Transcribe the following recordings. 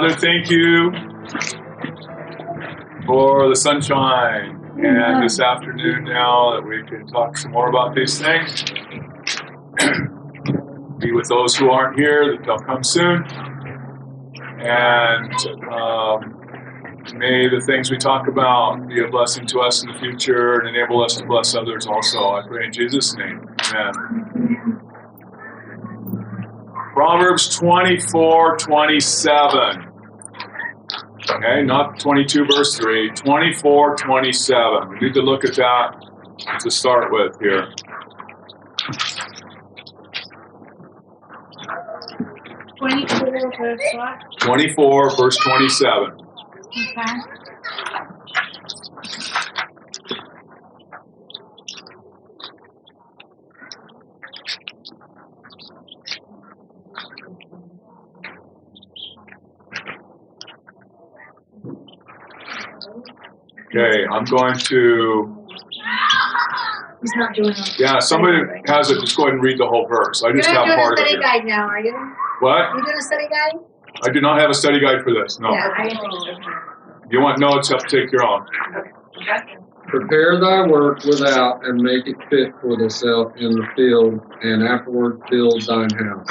Father, thank you for the sunshine and this afternoon now that we can talk some more about these things. Be with those who aren't here, that they'll come soon. And may the things we talk about be a blessing to us in the future and enable us to bless others also. I pray in Jesus' name. Amen. Proverbs 24:27. Okay, not 22 verse 3, 24:27. We need to look at that to start with here. 24 verse what? 24 verse 27. Okay. Okay, I'm going to... He's not doing it. Yeah, somebody has it. Just go ahead and read the whole verse. I just have You're part of doing a it study here. guide now, are you? What? You're doing a study guide? I do not have a study guide for this, no. Yeah. You want notes, you have to take your own. Prepare thy work without, and make it fit for thyself in the field, and afterward build thine house.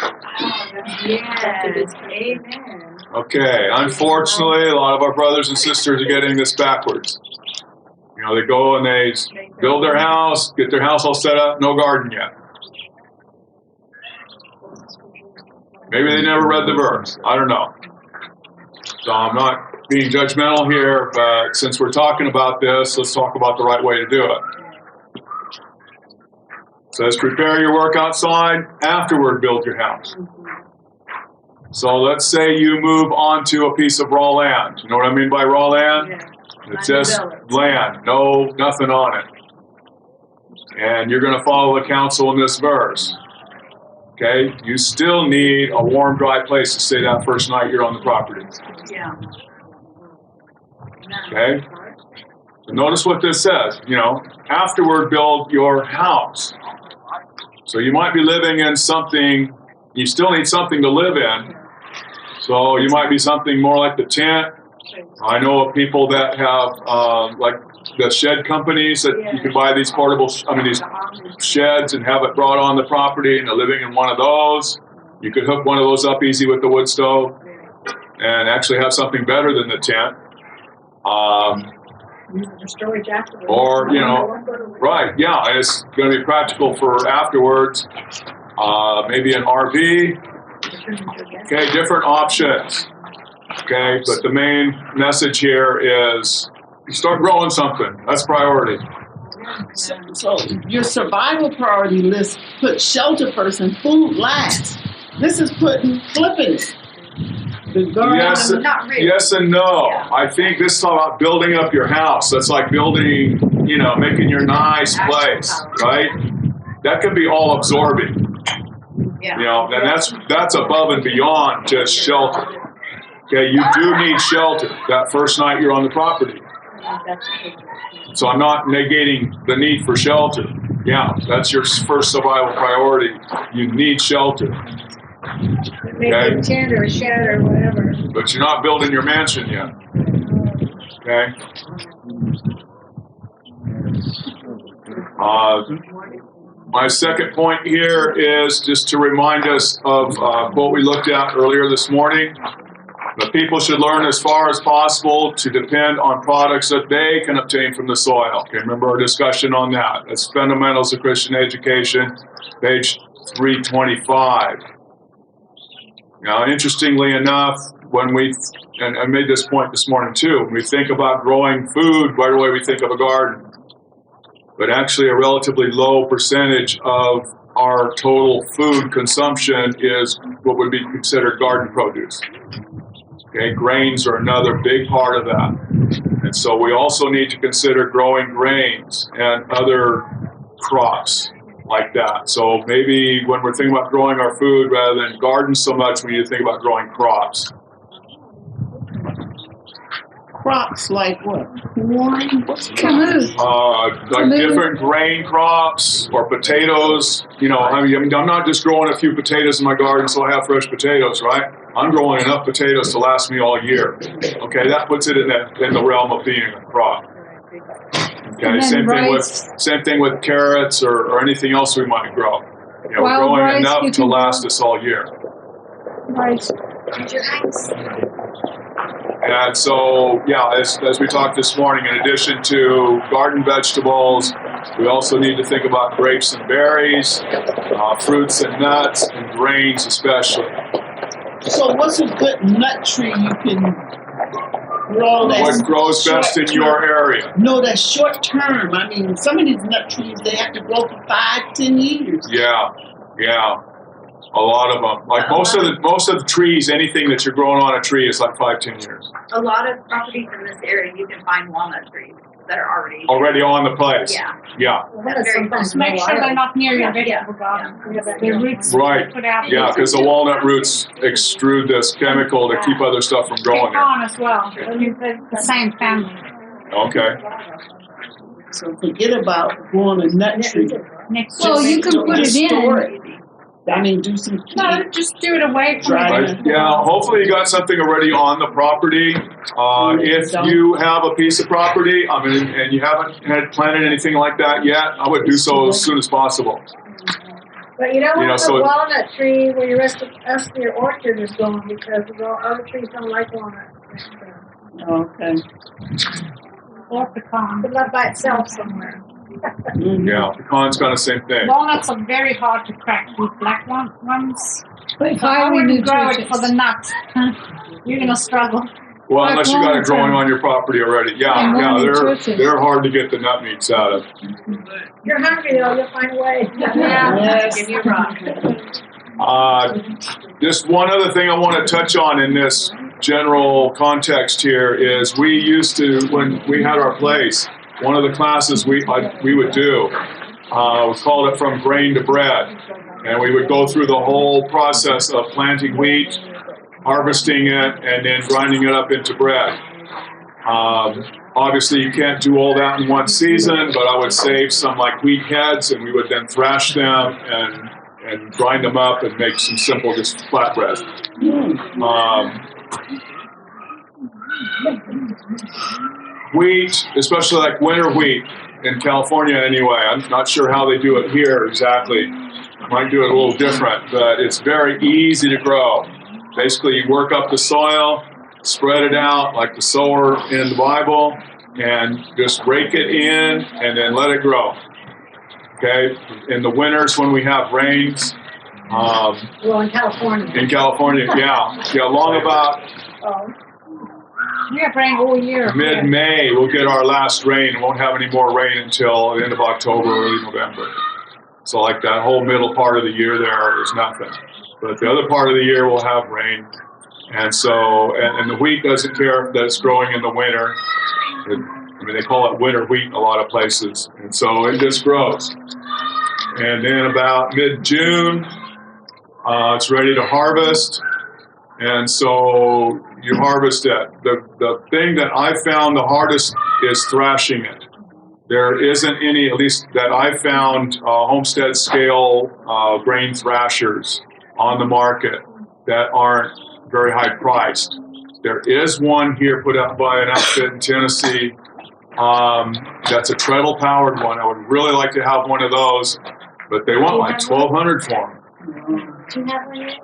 Yes. Amen. Okay, unfortunately, a lot of our brothers and sisters are getting this backwards. You know, they go and they build their house, get their house all set up, no garden yet. Maybe they never read the verse. I don't know. So I'm not being judgmental here, but since we're talking about this, let's talk about the right way to do it. It says, prepare your work outside, afterward build your house. So let's say you move onto a piece of raw land. You know what I mean by raw land? It's just land, nothing on it. And you're going to follow the counsel in this verse. Okay? You still need a warm, dry place to stay that first night you're on the property. Yeah. Okay? So notice what this says. You know, afterward build your house. So you might be living in something, you still need something to live in. So you might be something more like the tent. I know of people that have, like the shed companies that you can buy these portable, these sheds and have it brought on the property, and they're living in one of those. You could hook one of those up easy with the wood stove and actually have something better than the tent. Or, you know, right, yeah, it's going to be practical for afterwards. Maybe an RV. Okay, different options. Okay, but the main message here is you start growing something. That's priority. So your survival priority list put shelter first and food last. This is flipping it. Yes, yes and no. I think this is about building up your house. That's like building, you know, making your nice place, right? That could be all absorbing. Yeah. You know, and that's above and beyond just shelter. Okay, you do need shelter that first night you're on the property. So I'm not negating the need for shelter. Yeah, that's your first survival priority. You need shelter. Maybe a tent or a shed or whatever. But you're not building your mansion yet. Okay? My second point here is just to remind us of what we looked at earlier this morning. That people should learn as far as possible to depend on products that they can obtain from the soil. Okay, remember our discussion on that. That's Fundamentals of Christian Education, page 325. Now, interestingly enough, when and I made this point this morning too, when we think about growing food, right away we think of a garden. But actually a relatively low percentage of our total food consumption is what would be considered garden produce. Okay, grains are another big part of that. And so we also need to consider growing grains and other crops like that. So maybe when we're thinking about growing our food, rather than gardens so much, we need to think about growing crops. Crops like what? Corn? Like different grain crops or potatoes. You know, I'm not just growing a few potatoes in my garden so I have fresh potatoes, right? I'm growing enough potatoes to last me all year. Okay, that puts it in the realm of being a crop. Okay, And then same thing with carrots or anything else we might grow. You know, we're Wild growing rice enough you to can last grow. us all year. Right. And so, yeah, as we talked this morning, in addition to garden vegetables, we also need to think about grapes and berries, fruits and nuts, and grains especially. So what's a good nut tree you can grow that's What grows best in short-term? your area? No, that's short term. I mean, some of these nut trees, they have to grow for 5-10 years. Yeah. A lot of them. Like most of the trees, anything that you're growing on a tree is like 5-10 years. A lot of properties in this area, you can find walnut trees that are Already on the place. Yeah. That's very sometimes common. Make sure they're not near your Yeah. vegetable garden. Yeah. The roots Right. put out. Yeah, because the walnut roots extrude this chemical to keep other stuff from growing there. Pecan as well. They're the same family. Okay. So forget about growing a nut tree. Next well, you can put it Store in. it. I mean, do some. No, just do it away from Dry it. it. Yeah, hopefully you got something already on the property. If you have a piece of property, I mean, and you haven't had planted anything like that yet, I would do so as soon as possible. But you don't You know, want so- the walnut tree where your rest of your orchard is going because the other trees don't like walnuts. Okay. Or pecan. It's not by itself somewhere. Mhm. Yeah, pecan's kind of the same thing. Walnuts are very hard to crack. These black ones. But So I wouldn't grow it for the nuts. You're gonna struggle. Well, unless you got it walnuts growing are- on your property already. And Yeah, walnuts. they're hard to get the nut meats out of. You're hungry though, you'll find a way. Yes. Give me a rock. Just one other thing I want to touch on in this general context here is we used to, when we had our place, one of the classes we would do, we called it From Grain to Bread. And we would go through the whole process of planting wheat, harvesting it, and then grinding it up into bread. Obviously, you can't do all that in one season, but I would save some like wheat heads, and we would then thrash them and grind them up and make some simple just flatbread. Wheat, especially like winter wheat in California anyway, I'm not sure how they do it here exactly. Might do it a little different, but it's very easy to grow. Basically, you work up the soil, spread it out like the sower in the Bible, and just rake it in and then let it grow. Okay? In the winters when we have rains, Well, in California. long about We have rain all year. mid-May, we'll get our last rain. Won't have any more rain until the end of October, early November. So like that whole middle part of the year there is nothing. But the other part of the year we'll have rain. And so, and the wheat doesn't care that it's growing in the winter. They call it winter wheat in a lot of places. And so it just grows. And then about mid-June, it's ready to harvest. And so you harvest it. The thing that I found the hardest is thrashing it. There isn't any, at least that I found, homestead scale grain thrashers on the market that aren't very high priced. There is one here put up by an outfit in Tennessee that's a treadle powered one. I would really like to have one of those, but they want like $1,200 for them. Do you have one yet?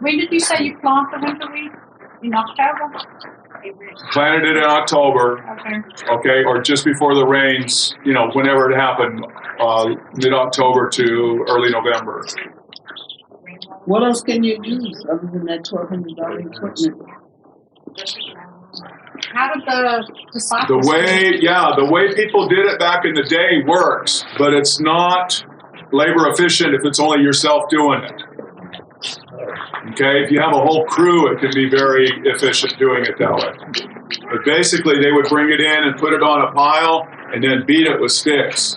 When did you say you plant the winter wheat? In October? Planted it in October, Okay. or just before the rains, whenever it happened, mid-October to early November. What else can you use other than that $1,200 equipment? How did the disciples? The way people did it back in the day works, but it's not labor efficient if it's only yourself doing it. Okay, if you have a whole crew, it can be very efficient doing it that way. But basically, they would bring it in and put it on a pile and then beat it with sticks.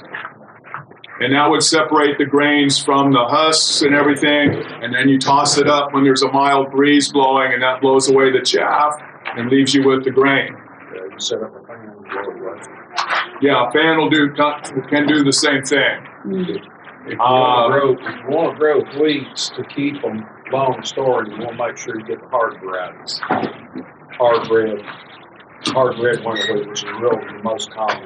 And that would separate the grains from the husks and everything. And then you toss it up when there's a mild breeze blowing, and that blows away the chaff and leaves you with the grain. You set up a fan and blow it right. Yeah, a fan can do the same thing. If you want to grow weeds to keep them long story, you want to make sure you get the hard varieties. Hard red winter wheat, which is really the most common.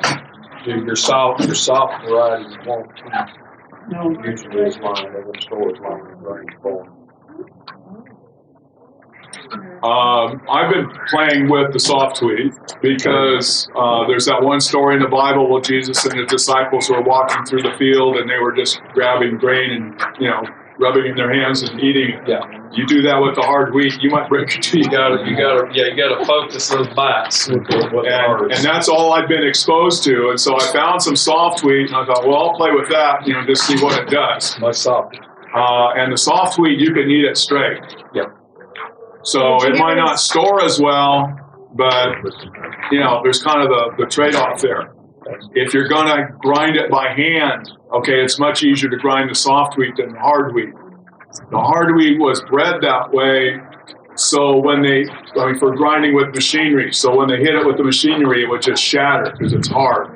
Your soft varieties won't keep usually as long. They won't store as long as grain form. I've been playing with the soft wheat because there's that one story in the Bible where Jesus and his disciples were walking through the field and they were just grabbing grain and, rubbing in their hands and eating it. Yeah. You do that with the hard wheat, you might break your teeth. You gotta focus those bites with the hard. And that's all I've been exposed to. And so I found some soft wheat and I thought, well, I'll play with that, just see what it does. Much softer. And the soft wheat, you can eat it straight. Yep. So it might not store as well, but, there's kind of the trade-off there. If you're going to grind it by hand, okay, it's much easier to grind the soft wheat than the hard wheat. The hard wheat was bred that way, so for grinding with machinery. So when they hit it with the machinery, it would just shatter because it's hard.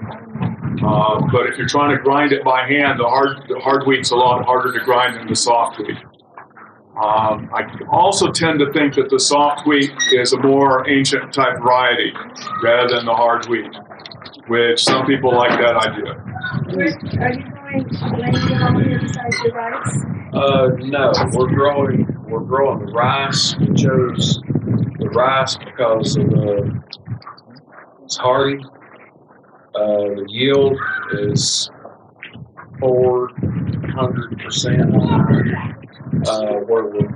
But if you're trying to grind it by hand, the hard wheat's a lot harder to grind than the soft wheat. I also tend to think that the soft wheat is a more ancient type variety rather than the hard wheat, which some people like that idea. Are you laying on the inside the rice? No, we're growing the rice. We chose the rice because of it's hardy. The yield is 400%. Where with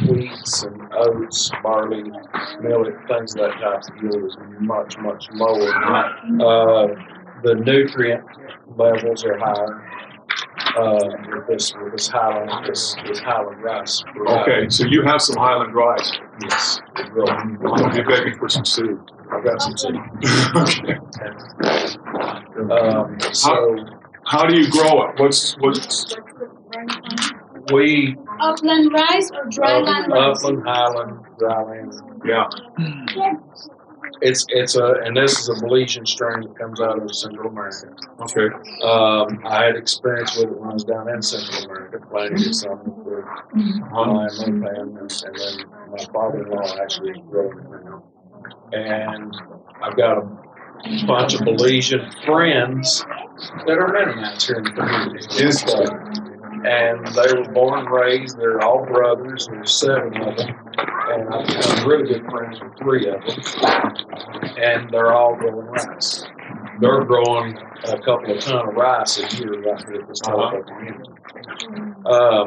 wheats and oats, barley, millet, things of that type, the yield is much, much lower. The nutrient levels are higher with this Highland rice. Okay, so you have some Highland rice. Yes, I'll be begging for some seed. I've got some seed. Okay. How do you grow it? What's we Upland rice or dryland rice? Upland, Highland, dryland. Yeah. It's and this is a Belizean strain that comes out of Central America. Okay. I had experience with it when I was down in Central America, planting some with my fan, and then my father-in-law actually is growing it now. And I've got a bunch of Belizean friends that are Mennonites here in the community. And they were born and raised. They're all brothers. There's 7 of them. And I've become really good friends with 3 of them. And they're all growing rice. They're growing a couple of ton of rice a year right here at this telephone community.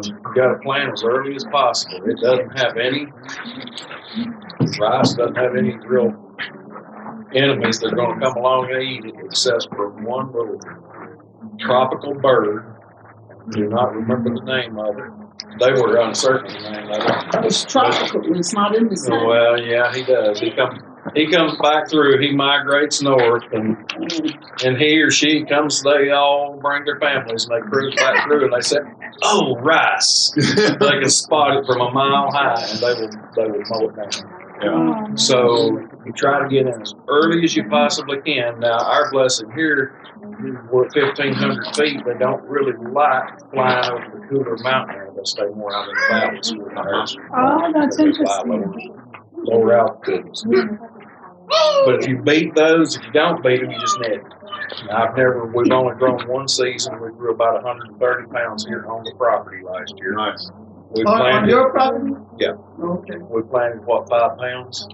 You've got to plant as early as possible. It doesn't have any, rice doesn't have any real enemies that are going to come along and eat it, except for one little tropical bird. Do not remember the name of it. They were uncertain the name of it. It's tropical. It's not in the sun. Well, yeah, he does. He comes back through. He migrates north, and he or she comes. They all bring their families, and they cruise back through, and they say, "Oh, rice!" They can spot it from a mile high, and they will mow it down. Yeah. So you try to get in as early as you possibly can. Now, our blessing here, we're at 1,500 feet. They don't really like flying over the cooler mountain area. They stay more out in the valleys. Oh, that's interesting. Lower altitudes. But if you beat those, if you don't beat them, you just net. We've only grown one season. We grew about 130 pounds here on the property last year. Nice. We On planted, your property? yeah. Okay. We planted, 5 pounds?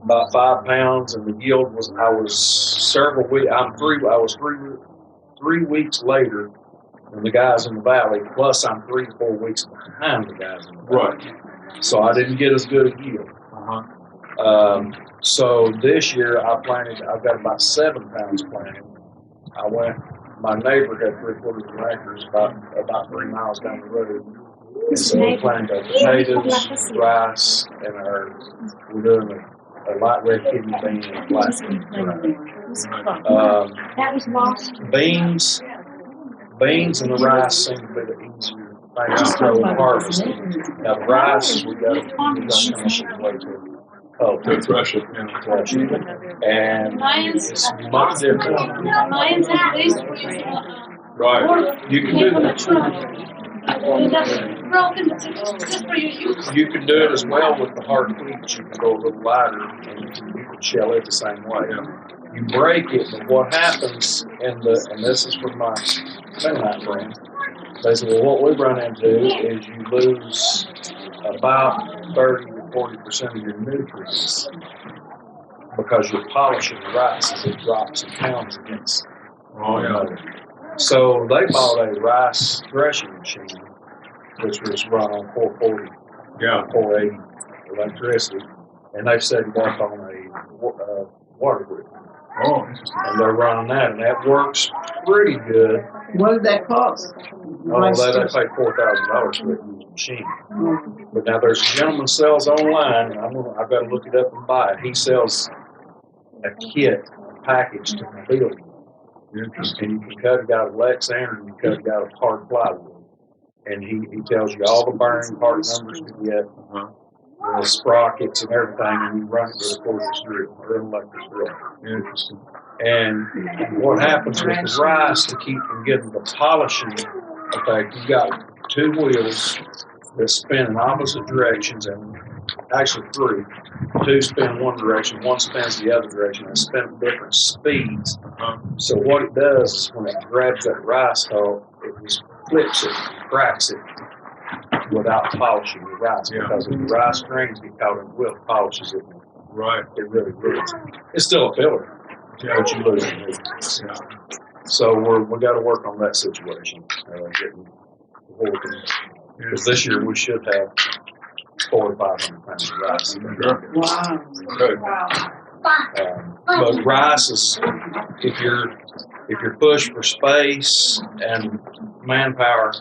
About 5 pounds, and the yield was, I was several weeks, I was 3 weeks later than the guys in the valley, plus I'm 3 to 4 weeks behind the guys in the valley. Right. So I didn't get as good a yield. So this year I've got about 7 pounds planted. My neighbor had 3/4 acres about 3 miles down the road. And so we're planting our potatoes, rice, and we're doing a light red kidney bean and a black kidney bean. That was lost. Beans and the rice seem to be the easier things to grow and harvest. Now the rice, we got to finish it way to thresh it. thresh it. And it's much different. Lions and these Right. You can do that. broken, just for your use. You can do it as well with the hard wheat. You can go a little lighter, and you can shell it the same way. You break it, but what happens, and this is from my Mennonite friends, they say, well, what we run into is you lose about 30 to 40% of your nutrients because you're polishing the rice as it drops and pounds against. Oh, yeah. So they bought a rice threshing machine, which was run on 440, Yeah. 480 electricity, and they set it up on a water grid. Oh, interesting. And they're running that, and that works pretty good. What did that cost? Oh, they paid $4,000 for that used machine. But now there's a gentleman sells online, and I've got to look it up and buy it. He sells a kit, a package to build. Interesting. And you can cut it out of Lexander, and you can cut it out of hard plywood. And he tells you all the bearing part numbers to get, the sprockets and everything, and you run it with a cordless drill or an electric drill. Interesting. And what happens with the rice to keep from getting the polishing effect, you've got two wheels that spin in opposite directions, and actually three. Two spin one direction, one spins the other direction, and spin at different speeds. So what it does is when it grabs that rice hull, it just flips it, cracks it, without polishing the rice. Because if the rice grains get caught in the wheel, polishes it. Right. It really ruins it. It's still a filler, but you lose it. So we got to work on that situation, getting working. Because this year we should have 400 to 500 pounds of rice. Wow. Good. But rice is, if you're pushed for space and manpower,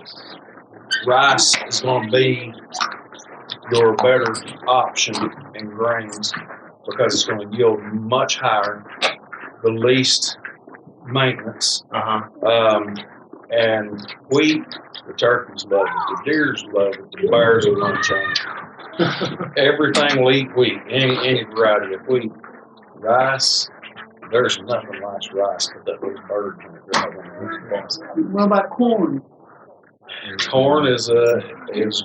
rice is going to be your better option in grains because it's going to yield much higher, the least maintenance. And wheat, the turkeys love it, the deers love it, the bears will munch on it. Everything will eat wheat, any variety of wheat. Rice, there's nothing like rice but that little bird in it. What about corn? Corn is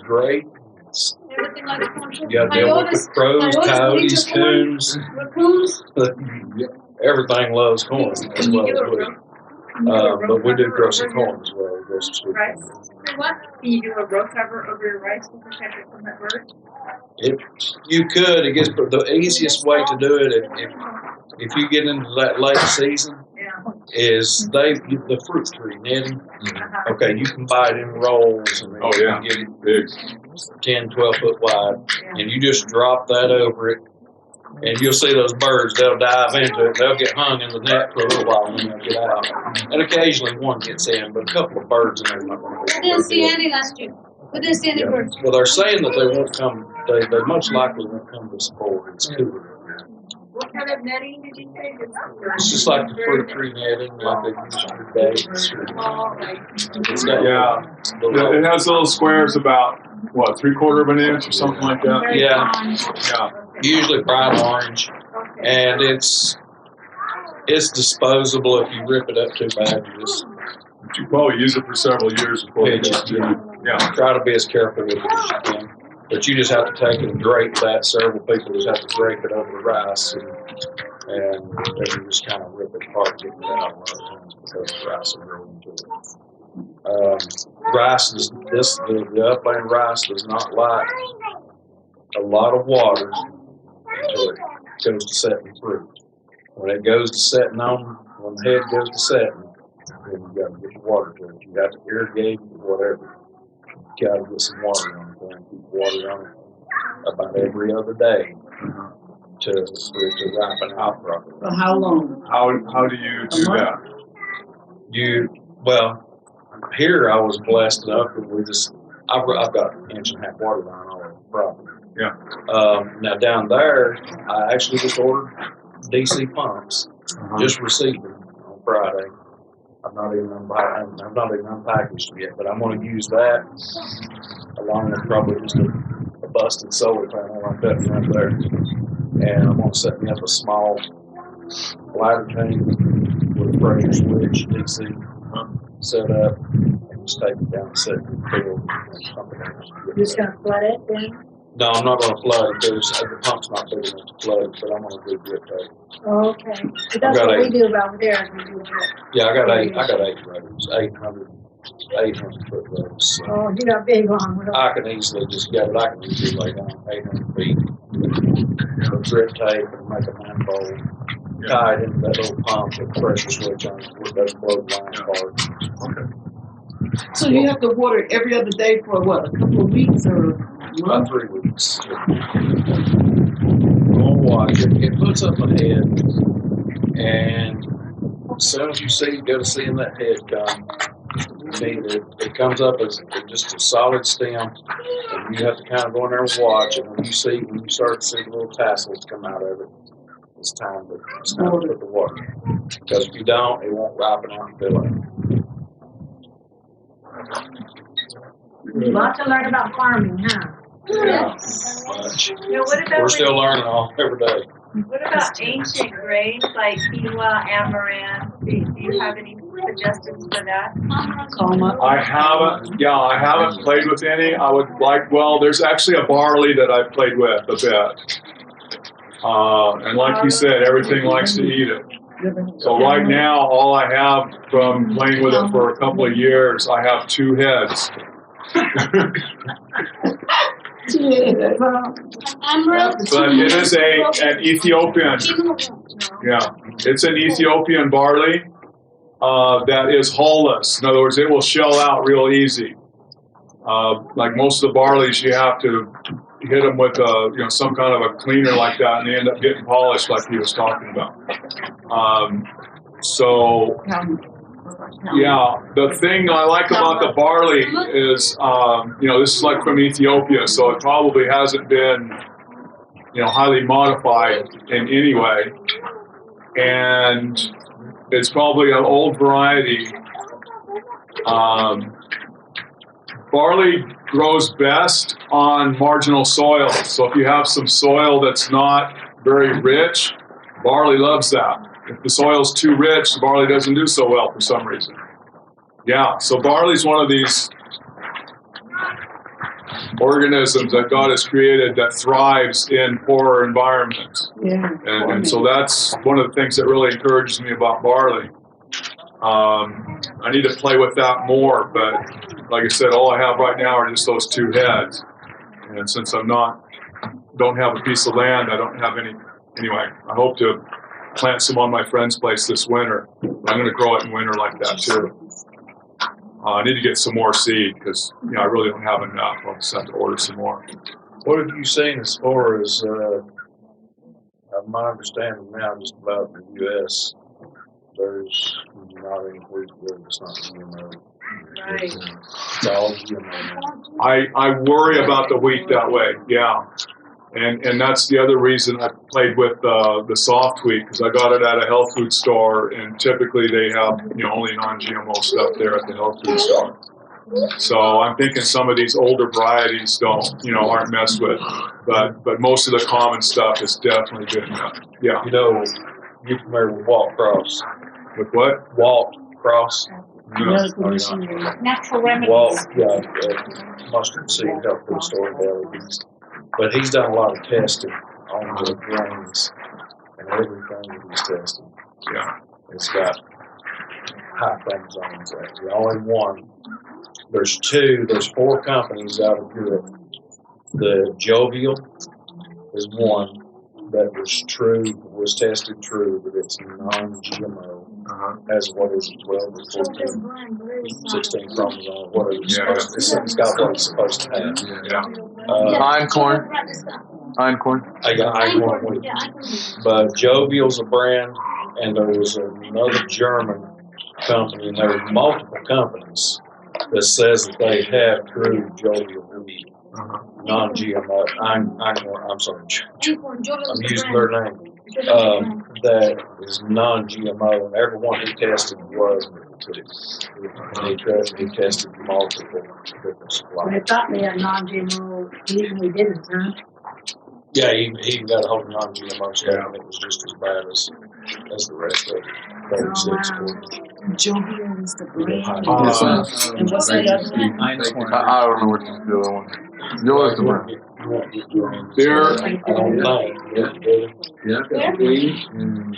great. Everything like corn. You got to deal with the crows, coyotes, coons. Raccoons. Everything loves corn as well as wheat. But we do grow some corn as well. We grow some sweet Rice? corn. What? Can you do a row cover over your rice to protect it from that bird? You could. It gets the easiest way to do it if you get into that late season is the fruit tree netting. Okay, you can buy it in rolls and you can get it big, 10, 12 foot wide, and you just drop that over it. And you'll see those birds, they'll dive into it, they'll get hung in the net for a little while and then they'll get out. And occasionally one gets in, but a couple of birds in there are not going to I didn't see any last year. We didn't see any birds. Well, they're saying that they won't come, they most likely won't come this fall. It's cooler. What kind of netting did you say? It's just like the fruit tree netting, like they use for dates. It's got, It has little squares about, what, 3/4 of an inch or something like that? Yeah. Usually bright orange. And it's disposable if you rip it up too bad. You probably use it for several years before you just do it. Try to be as careful with it as you can. But you just have to take it and drape that. Several people just have to drape it over the rice, and then you just kind of rip it apart, getting it out a lot of times because the rice will grow into it. Rice is the upland rice does not like a lot of water until it goes to setting fruit. When it goes to setting when the head goes to setting, then you got to get the water to it. You got to irrigate it or whatever. You got to get some water on it and keep water on it about every other day for it to ripen out properly. For how long? How do you do that? Well, here I was blessed enough that I've got an 1.5 inch water line all over the property. Now down there, I actually just ordered DC pumps. Just received them on Friday. I'm not even unpackaged them yet, but I'm going to use that along with probably just a busted solar panel like that right there. And I'm going to set me up a small bladder tank with a pressure switch, DC set up, and just take it down and set it in the field and pump it out. You're just gonna flood it then? No, I'm not gonna flood it. The pump's not big enough to flood, but I'm gonna do drip tape. Oh, okay. But that's what we do around there, we do drip. Yeah, I got eight rows, 800 foot rows. So Oh, you got big on, we don't. I can easily just get it. I can easily lay down 800 feet. With drip tape and make a manifold, tie it into that little pump with a pressure switch on it, with those flow lines apart. So you have to water every other day for what, a couple of weeks or a About month? 3 weeks. Don't watch it. It puts up a head, and as soon as you go to seeing that head come, it comes up as just a solid stem, and you have to kind of go in there and watch. And when you start to see the little tassels come out of it, it's time to put the water. Because if you don't, it won't ripen out and fill up. Lot to learn about farming, huh? Yeah, much. Now, what about We're still learning all every day. what about ancient grains like quinoa, amaranth? Do you have any suggestions for that? I haven't played with any. I would like, well, there's actually a barley that I've played with a bit. And like you said, everything likes to eat it. So right now, all I have from playing with it for a couple of years, I have 2 heads. But it is an Ethiopian, yeah, it's an Ethiopian barley that is hull-less. In other words, it will shell out real easy. Like most of the barleys, you have to hit them with some kind of a cleaner like that, and they end up getting polished, like he was talking about. Yeah, the thing I like about the barley is, this is like from Ethiopia, so it probably hasn't been, highly modified in any way. And it's probably an old variety. Barley grows best on marginal soil. So if you have some soil that's not very rich, barley loves that. If the soil's too rich, the barley doesn't do so well for some reason. Yeah, so barley's one of these organisms that God has created that thrives in poorer environments. Yeah. And so that's one of the things that really encourages me about barley. I need to play with that more, but like I said, all I have right now are just those 2 heads. And since don't have a piece of land, I don't have any. Anyway, I hope to plant some on my friend's place this winter. I'm going to grow it in winter like that too. I need to get some more seed because I really don't have enough. I'll just have to order some more. What have you seen as far as, my understanding now, just about the U.S., there's not any wheat that's not GMO. Right. It's all GMO. I worry about the wheat that way, yeah. And that's the other reason I played with the soft wheat, because I got it at a health food store, and typically they have only non-GMO stuff there at the health food store. So I'm thinking some of these older varieties aren't messed with, but most of the common stuff is definitely good enough. Yeah. You familiar with Walt Cross? With what? Walt Cross? No. Natural remedies. Walt, mustard seed health food store Barley. But he's done a lot of testing on the grains and everything that he's tested. Yeah. It's got high chromosomes actually. Only one. There's 4 companies out of Europe. The Jovial is one that was tested true, but it's non-GMO. Has what is it, 12 or 14, 16 chromosomes, whatever it's supposed to. It's got what it's supposed to have. Yeah. Einkorn. I got Einkorn wheat. But Jovial's a brand, and there was another German company, and there were multiple companies that says that they have true Jovial wheat, non-GMO. I'm sorry, I'm using their name. That is non-GMO, and everyone he tested was too. And he tested multiple different But I suppliers. thought they had non-GMO, even we didn't, huh? Yeah, he even got a whole non-GMO stuff, and it was just as bad as the rest of it. 36, 40. Jovial is the brand. Uh, and what's the other one? I don't know what the other one. Yours the brand. There, I don't think. Yeah, I've got Queen and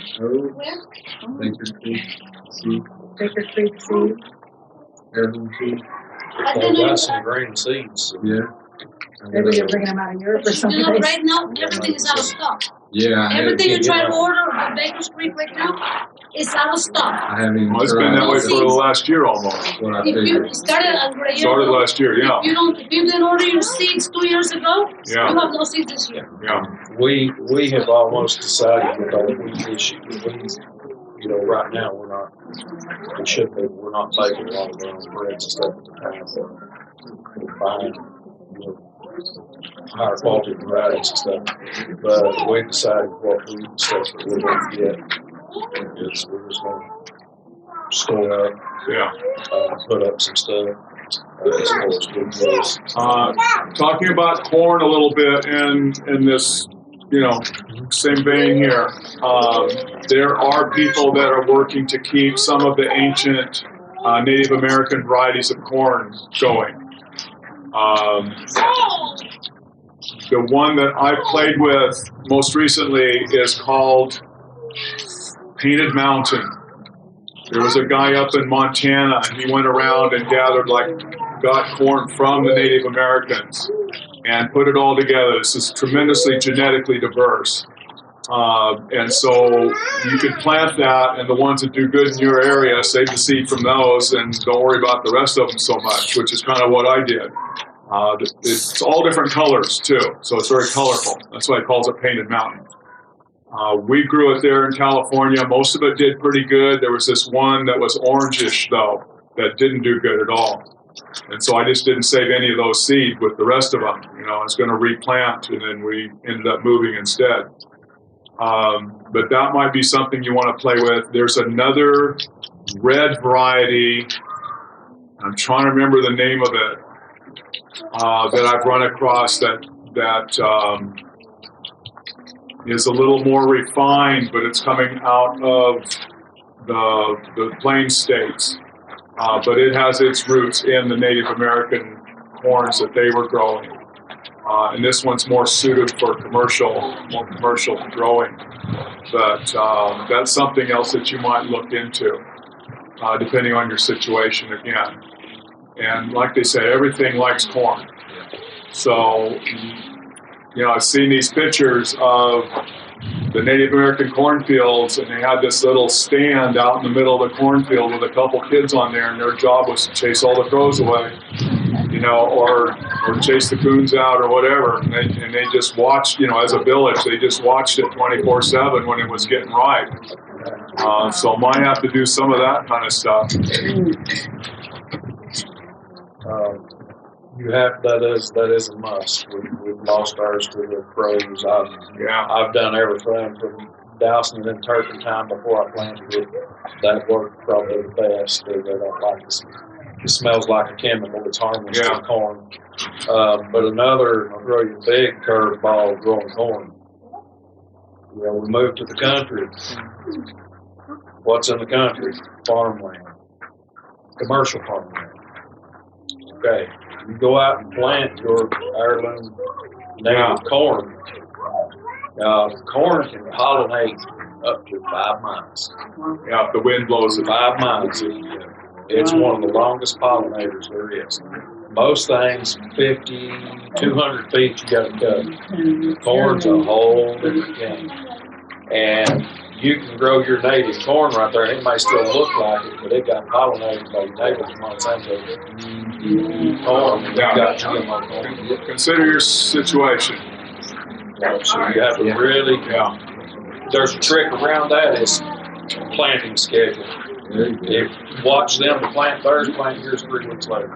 Baker Creek Seed, Baker Creek seed. Heirloom Seed. They got some green seeds. Yeah. Maybe you're bringing them out of Europe or But something. you know, right now, everything is out of stock. Yeah, I Everything you haven't, try to order on Baker's Creek right now is out of stock. I haven't even well, it's been that way for the last year almost. what I If figured. you started a year Started ago, last year, yeah, if you didn't order your seeds 2 years ago, Yeah. you have no seeds this year. yeah. We have almost decided with our wheat issue, you know, right now we should be, we're not taking a lot of our own breads and stuff at the time. We're buying, you know, higher quality varieties and stuff. But we decided what wheat and stuff that we're going to get is we're just going to store up, Yeah. put up some stuff as far as good news. Talking about corn a little bit in this, you know, same vein here. There are people that are working to keep some of the ancient Native American varieties of corn going. The one that I played with most recently is called Painted Mountain. There was a guy up in Montana, and he went around and got corn from the Native Americans and put it all together. This is tremendously genetically diverse. And so you can plant that, and the ones that do good in your area, save the seed from those, and don't worry about the rest of them so much, which is kind of what I did. It's all different colors, too, so it's very colorful. That's why it calls it Painted Mountain. We grew it there in California. Most of it did pretty good. There was this one that was orangish, though, that didn't do good at all. And so I just didn't save any of those seeds with the rest of them. You know, I was going to replant, and then we ended up moving instead. But that might be something you want to play with. There's another red variety. I'm trying to remember the name of it that I've run across that is a little more refined, but it's coming out of the Plains states. But it has its roots in the Native American corns that they were growing. And this one's more suited for commercial growing. But that's something else that you might look into, depending on your situation again. And like they say, everything likes corn. So, you know, I've seen these pictures of the Native American cornfields, and they had this little stand out in the middle of the cornfield with a couple kids on there, and their job was to chase all the crows away, you know, or chase the coons out or whatever. And they just watched, you know, as a village, they just watched it 24/7 when it was getting ripe. So might have to do some of that kind of stuff. You have that is a must. We've lost ours to the crows. I've done everything from dousing it in turpentine before I planted it. That worked probably the best. They don't like it. It smells like a chemical. It's harmless to corn. But another really big curveball growing corn. You know, we moved to the country. What's in the country? Farmland. Commercial farmland. Okay. You go out and plant your heirloom native corn. Corn can pollinate up to 5 miles. Yeah, if the wind blows it. 5 miles. It's one of the longest pollinators there is. Most things, 50, 200 feet, you got to cut. Corn's a whole different game. And you can grow your native corn right there, and it may still look like it, but it got pollinated by your neighbor's Monsanto corn, and you got GMO corn. Consider your situation. So you have to really, there's a trick around that is planting schedule. If watch them to plant theirs, plant yours 3 weeks later.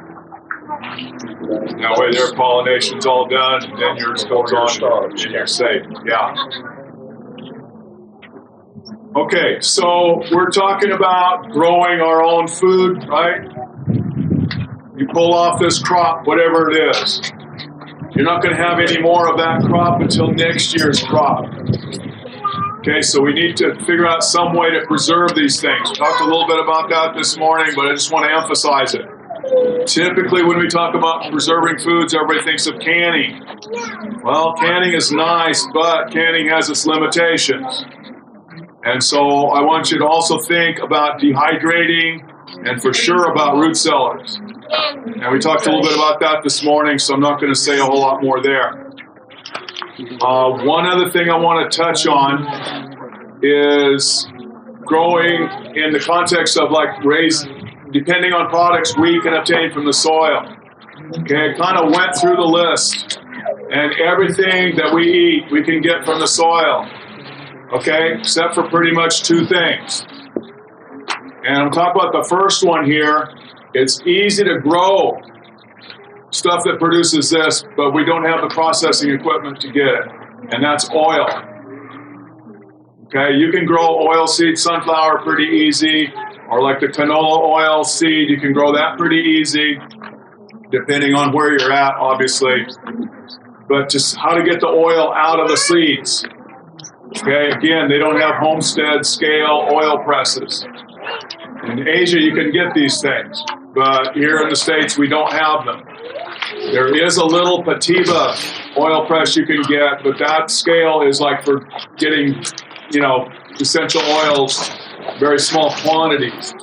That way their pollination's all done, and then yours goes on, and you're safe. Yeah. Okay, so we're talking about growing our own food, right? You pull off this crop, whatever it is. You're not going to have any more of that crop until next year's crop. Okay, so we need to figure out some way to preserve these things. We talked a little bit about that this morning, but I just want to emphasize it. Typically, when we talk about preserving foods, everybody thinks of canning. Well, canning is nice, but canning has its limitations. And so I want you to also think about dehydrating and for sure about root cellars. And we talked a little bit about that this morning, so I'm not going to say a whole lot more there. One other thing I want to touch on is growing in the context of like depending on products we can obtain from the soil. Okay, I kind of went through the list, and everything that we eat we can get from the soil. Okay, except for pretty much two things. And I'm talking about the first one here. It's easy to grow stuff that produces this, but we don't have the processing equipment to get it, and that's oil. Okay, you can grow oilseed sunflower pretty easy, or like the canola oil seed, you can grow that pretty easy, depending on where you're at, obviously. But just how to get the oil out of the seeds. Okay, again, they don't have homestead scale oil presses. In Asia, you can get these things, but here in the States, we don't have them. There is a little Pativa oil press you can get, but that scale is like for getting, essential oils, very small quantities.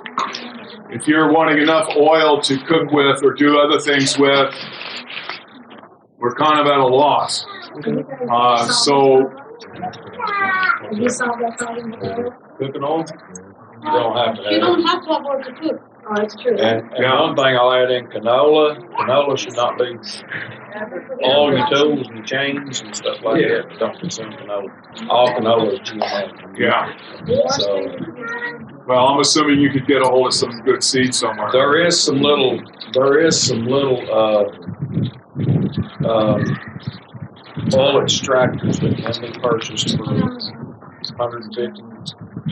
If you're wanting enough oil to cook with or do other things with, we're kind of at a loss. Have you solved that problem with oil? Cooking oil, you don't have to You have don't it. have to have oil to cook. Oh, that's true. And one thing I'll add in canola should not be all your tools and chains and stuff like that. Don't consume canola. All canola is GMO. Yeah. So Well, I'm assuming you could get a hold of some good seed somewhere. there is some little oil extractors that can be purchased for $150,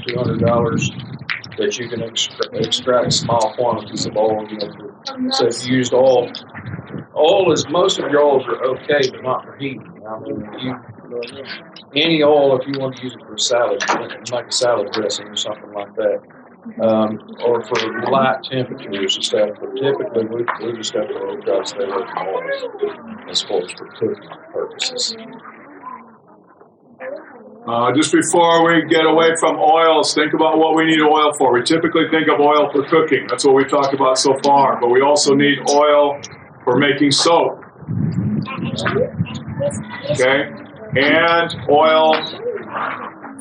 $200 that you can extract small quantities of oil. So if you used oil most of your oils are okay, but not for heating. I mean, any oil, if you want to use it for salad, like a salad dressing or something like that, or for light temperatures and stuff. But typically, we just have to really try to stay away from oil as far as for cooking purposes. Just before we get away from oils, think about what we need oil for. We typically think of oil for cooking. That's what we've talked about so far. But we also need oil for making soap. Okay? And oil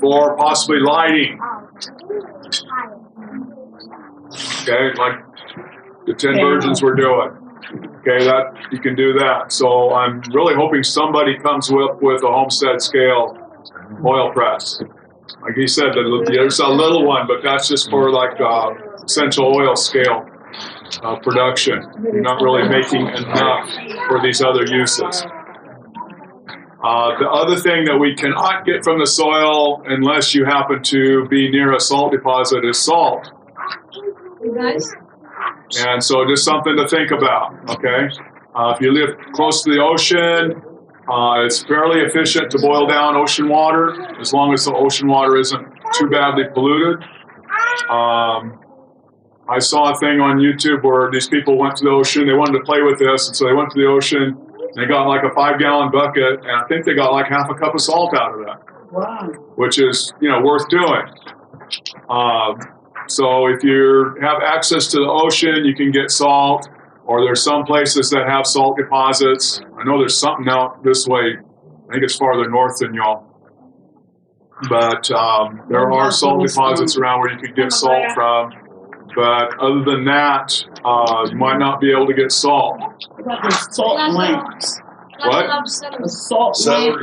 for possibly lighting. Okay? Like the 10 virgins were doing. Okay, that you can do that. So I'm really hoping somebody comes up with a homestead scale oil press. Like he said, there's a little one, but that's just for like essential oil scale production. You're not really making enough for these other uses. The other thing that we cannot get from the soil unless you happen to be near a salt deposit is salt. You guys? And so just something to think about, okay? If you live close to the ocean, it's fairly efficient to boil down ocean water as long as the ocean water isn't too badly polluted. I saw a thing on YouTube where these people went to the ocean. They wanted to play with this, and so they went to the ocean. They got like a 5-gallon bucket, and I think they got like half a cup of salt out of that. Wow. Which is, worth doing. So if you have access to the ocean, you can get salt, or there's some places that have salt deposits. I know there's something out this way. I think it's farther north than y'all. But there are salt deposits around where you can get salt from. But other than that, you might not be able to get salt. What about the salt lamps? What? The salt lamp.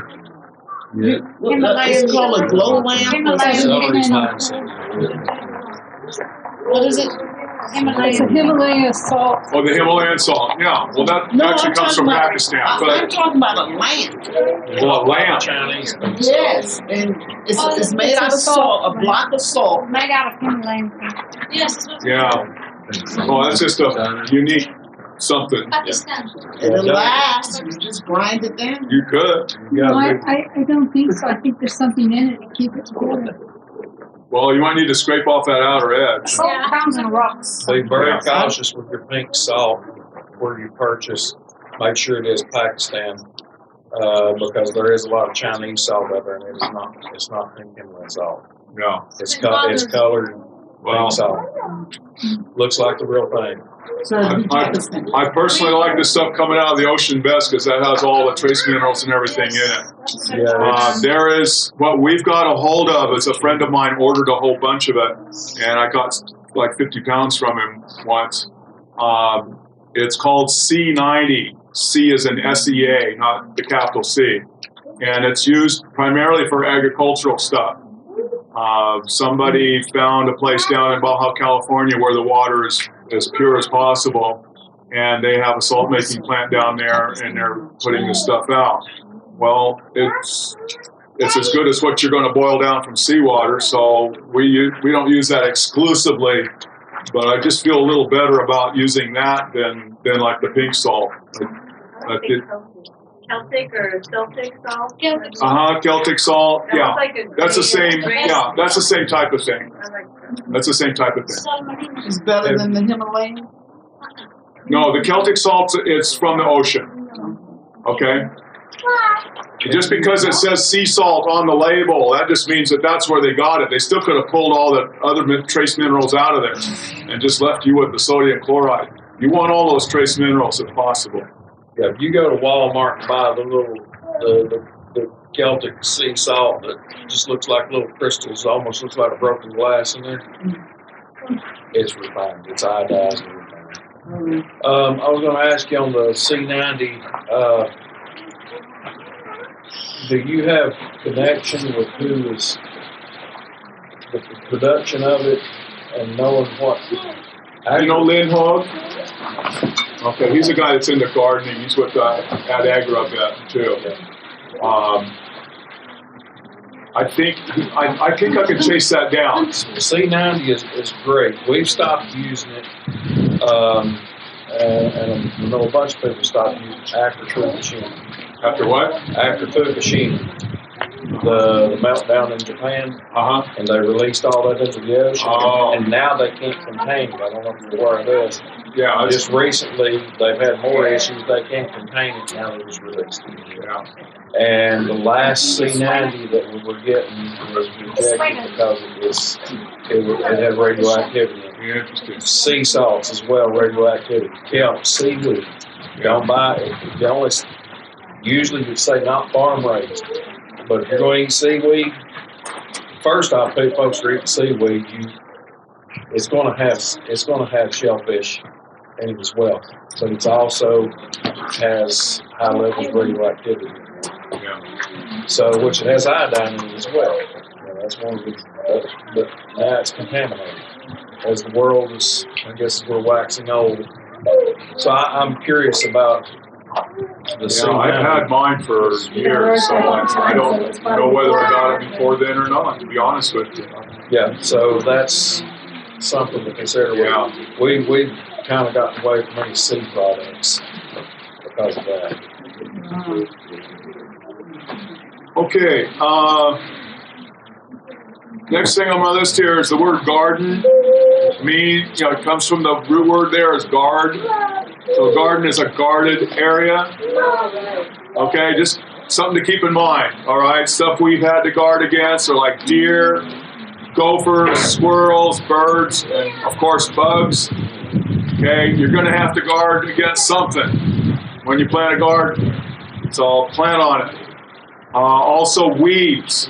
Yeah. It's called a glow lamp. Celery's nice. What is it? It's a Himalayan salt. Oh, the Himalayan salt. Yeah. Well, that actually comes from Pakistan. I'm But talking about a lamp. well, lamp. Chinese. Yes, and it's made out of salt, a block of salt. Made out of Himalayan. Yes, it's what Yeah. Oh, that's just a unique something. Pakistan. It'll last. You just grind it down. You could. You No, gotta I don't think so. I think there's something in it to keep it together. Well, you might need to scrape off that outer edge. Salt comes in rocks. be very cautious with your pink salt where you purchase. Make sure it is Pakistan, because there is a lot of Chinese salt out there, and it's not pink Himalayan salt. Yeah. It's colored Well, pink salt. Looks like the real thing. So it'll be Pakistan. I personally like this stuff coming out of the ocean best because that has all the trace minerals and everything in it. Yeah, There is what we've got a hold of is a friend of mine ordered a whole bunch of it, and I got like 50 pounds from him once. It's called C90. C is an SEA, not the capital C, and it's used primarily for agricultural stuff. Somebody found a place down in Baja California where the water is as pure as possible, and they have a salt making plant down there, and they're putting this stuff out. Well, it's as good as what you're going to boil down from seawater, so we don't use that exclusively, but I just feel a little better about using that than like the pink salt. Celtic or Celtic salt? Celtic salt. That Yeah, was like a that's the gray- same. gray- Yeah, that's the same type of thing. I like that. That's the same type of thing. It's better than the Himalayan. No, the Celtic salt is from the ocean. Okay. Just because it says sea salt on the label, that just means that that's where they got it. They still could have pulled all the other trace minerals out of there and just left you with the sodium chloride. You want all those trace minerals if possible. yeah. If you go to Walmart and buy the Celtic sea salt that just looks like little crystals, almost looks like a broken glass in there, it's refined. It's iodized and refined. I was going to ask you on the C90. Do you have connection with who is the production of it and knowing what? You know Lynn Hogg? Okay, he's a guy that's into gardening. He's with Ad Agra a bit too. I think I can chase that down. C90 is great. We've stopped using it, and I know a bunch of people stopped using it after Fukushima. After what? After Fukushima, the meltdown in Japan, and they released all that into the ocean, Oh. and now they can't contain it. I don't know if you're aware of this. Yeah, it's, Just recently, they've had more issues. They can't contain it now that it's released. yeah. And the last C90 that we were getting was rejected because it had radioactivity in it. Interesting. Sea salts as well, radioactivity. Kelp, seaweed. Don't buy it. You only, usually you'd say not farm raised. But if you're going to eat seaweed, first off, folks are eating seaweed. It's going to have shellfish in it as well, but it also has high levels of radioactivity. Yeah. So, which it has iodine in it as well. That's one of the. But now it's contaminated. As the world is, I guess, we're waxing old. So I'm curious about the Yeah, I've had mine for years, so I don't know whether I got it before then or not, to be honest with you. Yeah, so that's something to consider. Yeah. We've kind of gotten away from many seed products because of that. Okay, next thing on my list here is the word garden. It comes from the root word there is guard. So garden is a guarded area. Okay, just something to keep in mind, all right? Stuff we've had to guard against are like deer, gophers, squirrels, birds, and of course bugs. Okay, you're gonna have to guard against something when you plant a garden. So plan on it. Also weeds.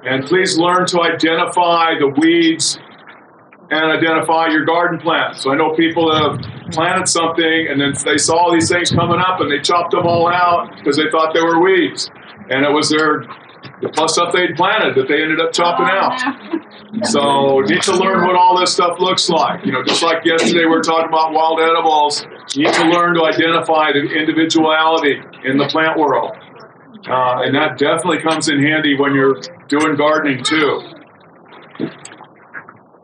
And please learn to identify the weeds and identify your garden plants. So I know people that have planted something and then they saw these things coming up and they chopped them all out because they thought they were weeds. And it was the plus stuff they'd planted that they ended up chopping out. So you need to learn what all this stuff looks like. Just like yesterday we were talking about wild edibles, you need to learn to identify the individuality in the plant world. And that definitely comes in handy when you're doing gardening too.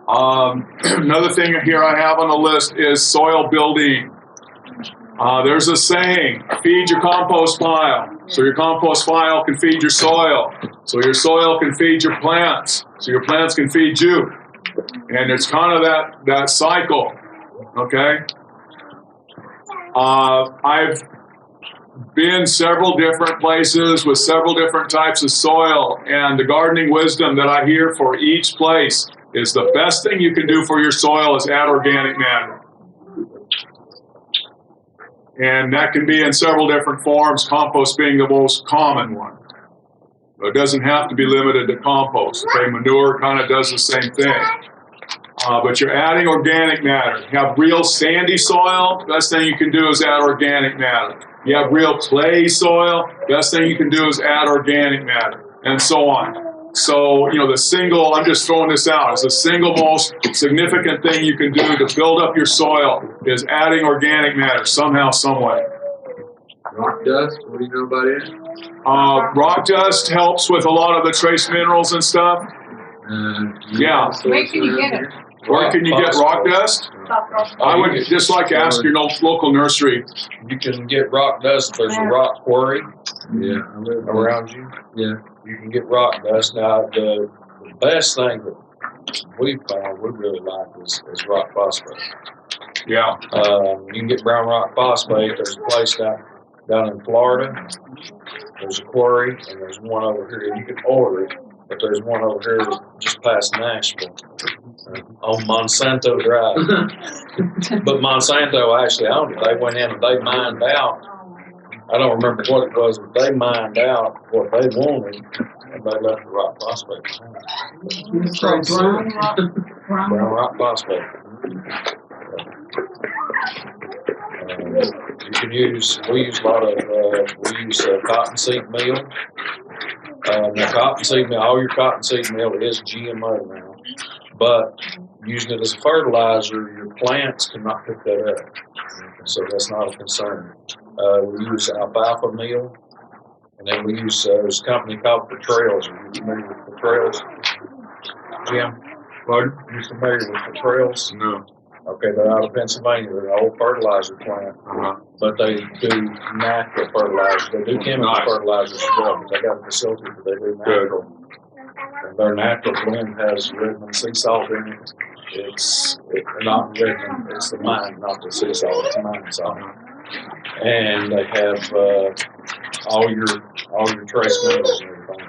Another thing here I have on the list is soil building. There's a saying, feed your compost pile. So your compost pile can feed your soil. So your soil can feed your plants. So your plants can feed you. And it's kind of that cycle, okay? I've been several different places with several different types of soil, and the gardening wisdom that I hear for each place is the best thing you can do for your soil is add organic matter. And that can be in several different forms, compost being the most common one. But it doesn't have to be limited to compost. Okay, manure kind of does the same thing. But you're adding organic matter. You have real sandy soil, best thing you can do is add organic matter. You have real clay soil, best thing you can do is add organic matter, and so on. So, I'm just throwing this out, is the single most significant thing you can do to build up your soil is adding organic matter somehow, some way. Rock dust, what do you know about it? Rock dust helps with a lot of the trace minerals and stuff. Yeah. Where can you get it? Where can you get rock dust? I would just like to ask your local nursery. You can get rock dust. There's a rock quarry Around you. Yeah. You can get rock dust. Now, the best thing that we found we really like is rock phosphate. Yeah. You can get brown rock phosphate. There's a place down in Florida. There's a quarry, and there's one over here. You can order it, but there's one over here just past Nashville on Monsanto Drive. But Monsanto actually owned it. They went in and they mined out. I don't remember what it was, but they mined out what they wanted, and they left the rock phosphate behind. It's called brown Rock phosphate. You can use, we use cottonseed meal. Now cottonseed meal, all your cottonseed meal is GMO now, but using it as a fertilizer, your plants cannot pick that up, so that's not a concern. We use alfalfa meal, and then we use this company called Petrails. Are you familiar with Petrails, Jim? Pardon? Are you familiar with Petrails? No. Okay, they're out of Pennsylvania. They're an old fertilizer plant, but they do natural fertilizer. They do chemical fertilizers as well, but they got a facility where they do natural. And their natural blend has Redmond sea salt in it. It's not Redmond, it's the mine, not the sea salt, it's mine salt. And they have all your trace minerals and everything.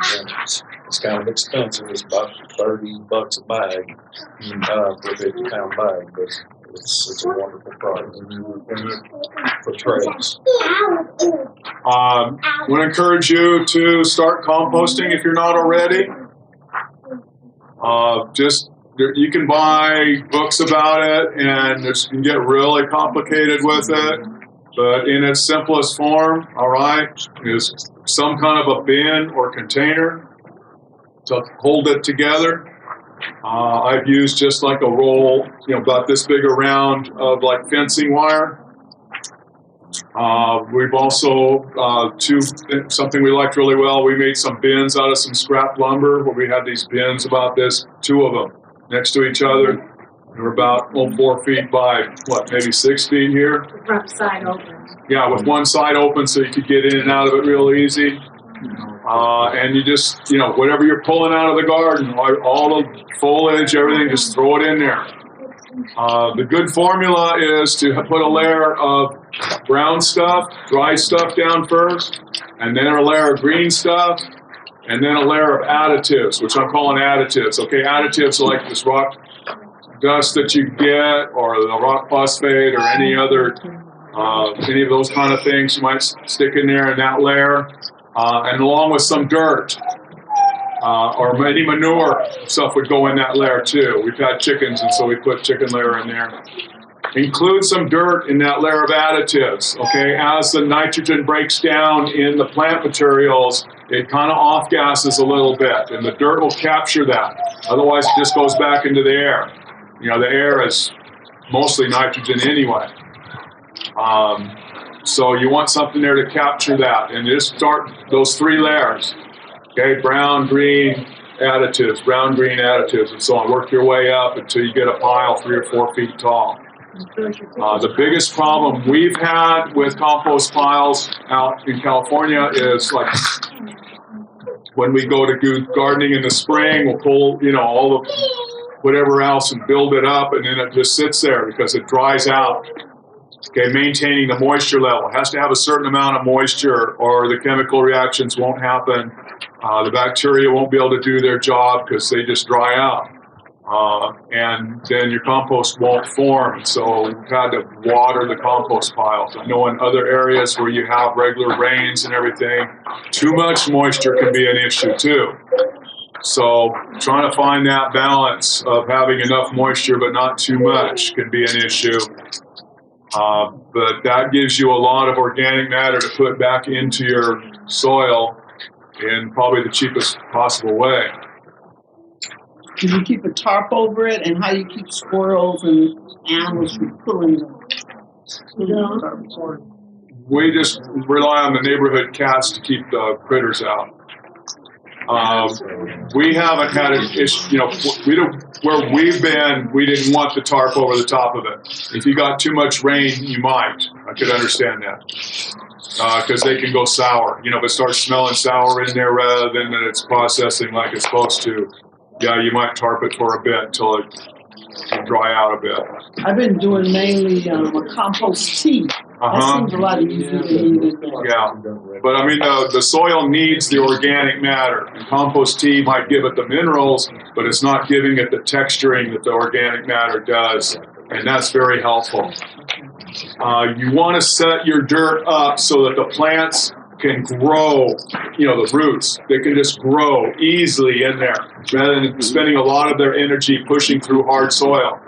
It's kind of expensive. It's about $30 a bag for a 50-pound bag, but it's a wonderful product for trails. I want to encourage you to start composting if you're not already. You can buy books about it, and you can get really complicated with it. But in its simplest form, all right, is some kind of a bin or container to hold it together. I've used just like a roll, about this big around of like fencing wire. We've also, something we liked really well, we made some bins out of some scrap lumber where we had these bins about this, 2 of them next to each other. They were about 4 feet by, maybe 6 feet here? The front side open. Yeah, with one side open so you could get in and out of it real easy. And you just, whatever you're pulling out of the garden, all the foliage, everything, just throw it in there. The good formula is to put a layer of brown stuff, dry stuff down first, and then a layer of green stuff, and then a layer of additives, which I'm calling additives. Okay, additives are like this rock dust that you get, or the rock phosphate, or any of those kind of things you might stick in there in that layer, and along with some dirt, or any manure stuff would go in that layer too. We've had chickens, and so we put chicken layer in there. Include some dirt in that layer of additives, okay? As the nitrogen breaks down in the plant materials, it kind of off-gases a little bit, and the dirt will capture that. Otherwise, it just goes back into the air. The air is mostly nitrogen anyway. So you want something there to capture that, and just start those 3 layers. Okay, brown, green, additives, brown, green, additives, and so on. Work your way up until you get a pile 3 or 4 feet tall. The biggest problem we've had with compost piles out in California is like when we go to do gardening in the spring, we'll pull, all the whatever else and build it up, and then it just sits there because it dries out. Okay, maintaining the moisture level. It has to have a certain amount of moisture or the chemical reactions won't happen. The bacteria won't be able to do their job because they just dry out. And then your compost won't form. So we've had to water the compost piles. I know in other areas where you have regular rains and everything, too much moisture can be an issue too. So trying to find that balance of having enough moisture but not too much can be an issue. But that gives you a lot of organic matter to put back into your soil in probably the cheapest possible way. Do you keep a tarp over it, and how you keep squirrels and animals from pulling them? We just rely on the neighborhood cats to keep the critters out. We haven't had an issue, where we've been, we didn't want the tarp over the top of it. If you got too much rain, you might. I could understand that. Because they can go sour. If it starts smelling sour in there rather than that it's processing like it's supposed to, yeah, you might tarp it for a bit until it can dry out a bit. I've been doing mainly a compost tea. That seems a lot easier than needed. Yeah, but I mean, the soil needs the organic matter. And compost tea might give it the minerals, but it's not giving it the texturing that the organic matter does, and that's very helpful. You want to set your dirt up so that the plants can grow, the roots. They can just grow easily in there, rather than spending a lot of their energy pushing through hard soil.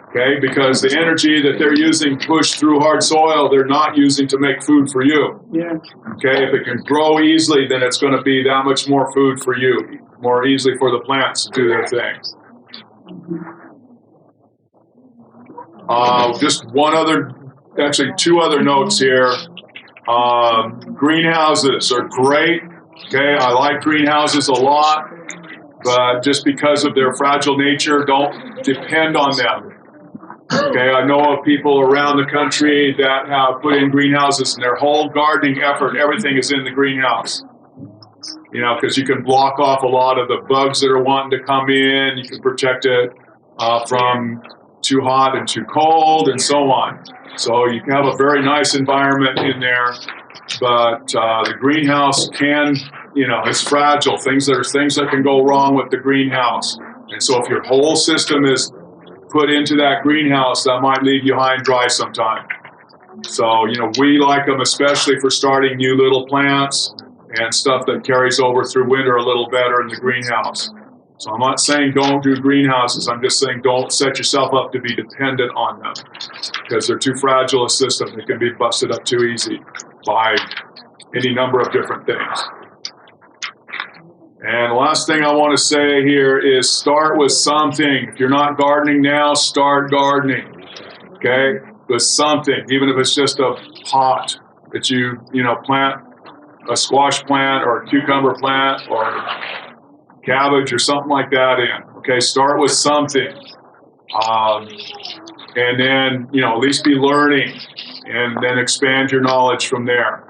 Okay, because the energy that they're using pushed through hard soil, they're not using to make food for you. Yeah. Okay, if it can grow easily, then it's going to be that much more food for you, more easily for the plants to do their thing. Just two other notes here. Greenhouses are great. Okay, I like greenhouses a lot, but just because of their fragile nature, don't depend on them. Okay, I know of people around the country that have put in greenhouses, and their whole gardening effort, everything is in the greenhouse. Because you can block off a lot of the bugs that are wanting to come in. You can protect it from too hot and too cold and so on. So you can have a very nice environment in there, but the greenhouse can, it's fragile. Things that can go wrong with the greenhouse. And so if your whole system is put into that greenhouse, that might leave you high and dry sometime. So, we like them especially for starting new little plants and stuff that carries over through winter a little better in the greenhouse. So I'm not saying don't do greenhouses. I'm just saying don't set yourself up to be dependent on them because they're too fragile a system. They can be busted up too easy by any number of different things. And the last thing I want to say here is start with something. If you're not gardening now, start gardening. Okay? With something, even if it's just a pot that you plant a squash plant or a cucumber plant or cabbage or something like that in. Okay, start with something. And then, at least be learning and then expand your knowledge from there.